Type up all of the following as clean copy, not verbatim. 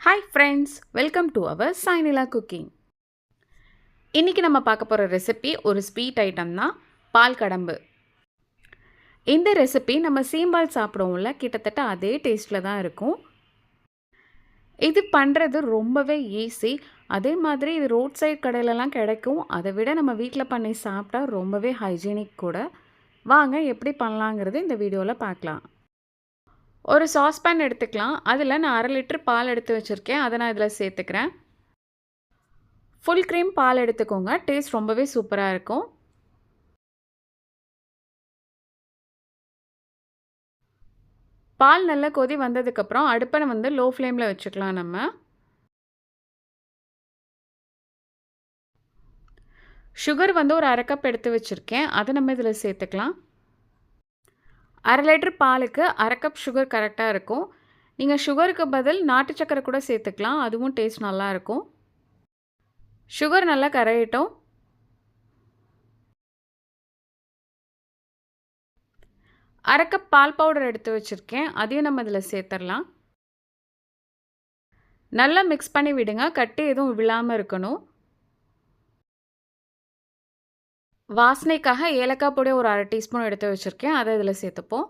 Hi friends, welcome to our சாய்னிலா cooking. இன்றைக்கி நம்ம பார்க்க போகிற ரெசிபி ஒரு ஸ்வீட் ஐட்டம் தான், பால் கடம்பு. இந்த ரெசிபி நம்ம சீம்பால் சாப்பிடுவோம்ல, கிட்டத்தட்ட அதே டேஸ்ட்டில் தான் இருக்கும். இது பண்ணுறது ரொம்பவே ஈஸி. அதே மாதிரி இது ரோட் சைட் கடையிலலாம் கிடைக்கும். அதை விட நம்ம வீட்டில் பண்ணி சாப்பிட்டா ரொம்பவே ஹைஜீனிக் கூட. வாங்க எப்படி பண்ணலாங்கிறது இந்த வீடியோவில் பார்க்கலாம். ஒரு சாஸ்பேன் எடுத்துக்கலாம். அதில் நான் 1/2 லிட்டர் பால் எடுத்து வச்சுருக்கேன். அதை நான் இதில் சேர்த்துக்கிறேன். ஃபுல் க்ரீம் பால் எடுத்துக்கோங்க. டேஸ்ட் ரொம்பவே சூப்பராக இருக்கும். பால் நல்லா கொதி வந்ததுக்கப்புறம் அடுப்பை வந்து லோ ஃப்ளேமில் வச்சுக்கலாம். நம்ம சுகர் வந்து ஒரு 1/2 கப் எடுத்து வச்சுருக்கேன். அதை நம்ம இதில் சேர்த்துக்கலாம். 1/2 லிட்டர் பாலுக்கு 1/2 கப் சுகர் கரெக்டாக இருக்கும். நீங்கள் சுகருக்கு பதில் நாட்டு சக்கரை கூட சேர்த்துக்கலாம். அதுவும் டேஸ்ட் நல்லாயிருக்கும். சுகர் நல்லா கரையட்டும். அரை கப் பால் பவுடர் எடுத்து வச்சுருக்கேன். அதையும் நம்ம இதில் சேர்த்துடலாம். நல்லா மிக்ஸ் பண்ணி விடுங்க. கட்டி எதுவும் விழாமல் இருக்கணும். வாசனைக்காக ஏலக்காய் பொடி ஒரு 1/2 டீஸ்பூன் எடுத்து வச்சுருக்கேன். அதை இதில் சேர்த்துப்போம்.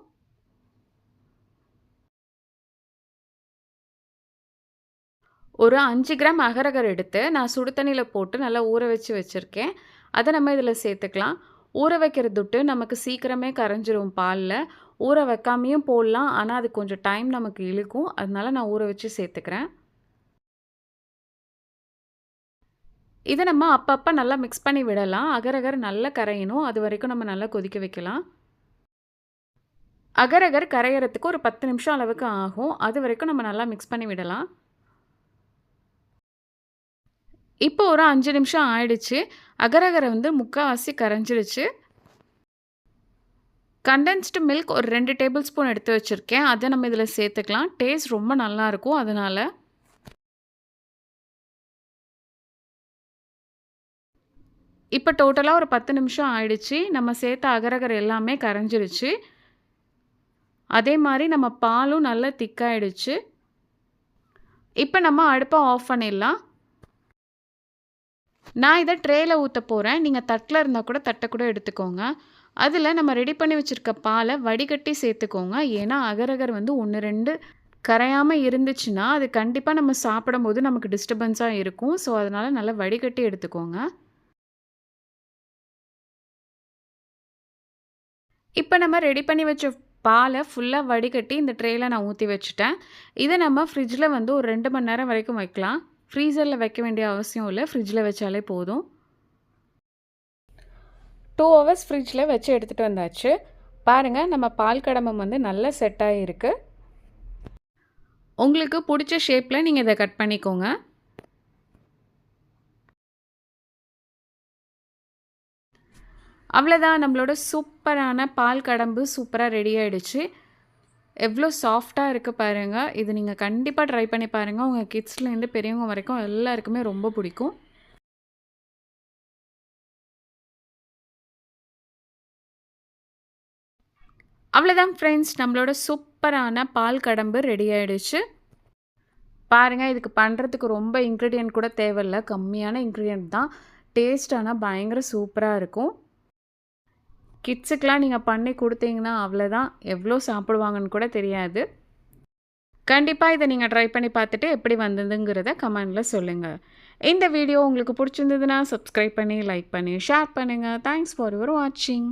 ஒரு 5 கிராம் அகரகர் எடுத்து நான் சுடு தண்ணியில் போட்டு நல்லா ஊற வச்சு வச்சுருக்கேன். அதை நம்ம இதில் சேர்த்துக்கலாம். ஊற வைக்கிறதுட்டு நமக்கு சீக்கிரமே கரைஞ்சிரும் பாலில். ஊற வைக்காமையும் போடலாம். ஆனால் அது கொஞ்சம் டைம் நமக்கு இழுக்கும். அதனால நான் ஊற வச்சு சேர்த்துக்கிறேன். இதை நம்ம அப்பப்போ நல்லா மிக்ஸ் பண்ணி விடலாம். அகரகர் நல்லா கரையணும். அது வரைக்கும் நம்ம நல்லா கொதிக்க வைக்கலாம். அகரகர் கரையிறதுக்கு ஒரு 10 நிமிஷம் அளவுக்கு ஆகும். அது வரைக்கும் நம்ம நல்லா மிக்ஸ் பண்ணி விடலாம். இப்போ ஒரு 5 நிமிஷம் ஆயிடுச்சு. அகரகரை வந்து முக்கால்வாசி கரைஞ்சிடுச்சு. கண்டென்ஸ்டு மில்க் ஒரு 2 டேபிள் ஸ்பூன் எடுத்து வச்சுருக்கேன். அதை நம்ம இதில் சேர்த்துக்கலாம். டேஸ்ட் ரொம்ப நல்லாயிருக்கும். அதனால் இப்போ டோட்டலாக ஒரு 10 நிமிஷம் ஆயிடுச்சு. நம்ம சேர்த்த அகரகர் எல்லாமே கரைஞ்சிருச்சு. அதே மாதிரி நம்ம பாலும் நல்லா திக்காயிடுச்சு. இப்போ நம்ம அடுப்பை ஆஃப் பண்ணிடலாம். நான் இதை ட்ரேயில் ஊற்ற போகிறேன். நீங்கள் தட்டில் இருந்தால் கூட தட்டை கூட எடுத்துக்கோங்க. அதில் நம்ம ரெடி பண்ணி வச்சுருக்க பாலை வடிகட்டி சேர்த்துக்கோங்க. ஏன்னா அகரகர் வந்து 1, 2 கரையாமல் இருந்துச்சுன்னா அது கண்டிப்பாக நம்ம சாப்பிடும்போது நமக்கு டிஸ்டர்பன்ஸாக இருக்கும். ஸோ அதனால் நல்லா வடிகட்டி எடுத்துக்கோங்க. இப்போ நம்ம ரெடி பண்ணி வச்ச பாலை ஃபுல்லாக வடிகட்டி இந்த ட்ரேயில் நான் ஊற்றி வச்சுட்டேன். இதை நம்ம ஃப்ரிட்ஜில் வந்து ஒரு 2 மணி நேரம் வரைக்கும் வைக்கலாம். ஃப்ரீசரில் வைக்க வேண்டிய அவசியம் இல்லை. ஃப்ரிட்ஜில் வச்சாலே போதும். 2 ஹவர்ஸ் ஃப்ரிட்ஜில் வச்சு எடுத்துகிட்டு வந்தாச்சு. பாருங்கள், நம்ம பால் கடம்பம் வந்து நல்லா செட் ஆகிருக்கு. உங்களுக்கு பிடிச்ச ஷேப்பில் நீங்கள் இதை கட் பண்ணிக்கோங்க. அவ்வளோதான், நம்மளோட சூப்பரான பால் கடம்பு சூப்பராக ரெடி ஆகிடுச்சு. எவ்வளோ சாஃப்டாக இருக்குது பாருங்கள். இது நீங்கள் கண்டிப்பாக ட்ரை பண்ணி பாருங்கள். உங்கள் கிட்ஸ்லேருந்து பெரியவங்க வரைக்கும் எல்லாருக்குமே ரொம்ப பிடிக்கும். அவ்வளோதான் ஃப்ரெண்ட்ஸ், நம்மளோட சூப்பரான பால் கடம்பு ரெடி ஆகிடுச்சு. பாருங்கள், இதுக்கு பண்ணுறதுக்கு ரொம்ப இன்க்ரீடியன்ட் கூட தேவையில்லை. கம்மியான இன்க்ரீடியன்ட் தான். டேஸ்ட் ஆனால் பயங்கர சூப்பராக இருக்கும். கிட்ஸுக்கெலாம் நீங்கள் பண்ணி கொடுத்தீங்கன்னா அவ்வளோதான், எவ்வளோ சாப்பிடுவாங்கன்னு கூட தெரியாது. கண்டிப்பாக இதை நீங்கள் ட்ரை பண்ணி பார்த்துட்டு எப்படி வந்ததுங்கிறத கமெண்டில் சொல்லுங்கள். இந்த வீடியோ உங்களுக்கு பிடிச்சிருந்ததுன்னா சப்ஸ்கிரைப் பண்ணி, லைக் பண்ணி, ஷேர் பண்ணுங்கள். தேங்க்ஸ் ஃபார் யுவர் வாட்சிங்.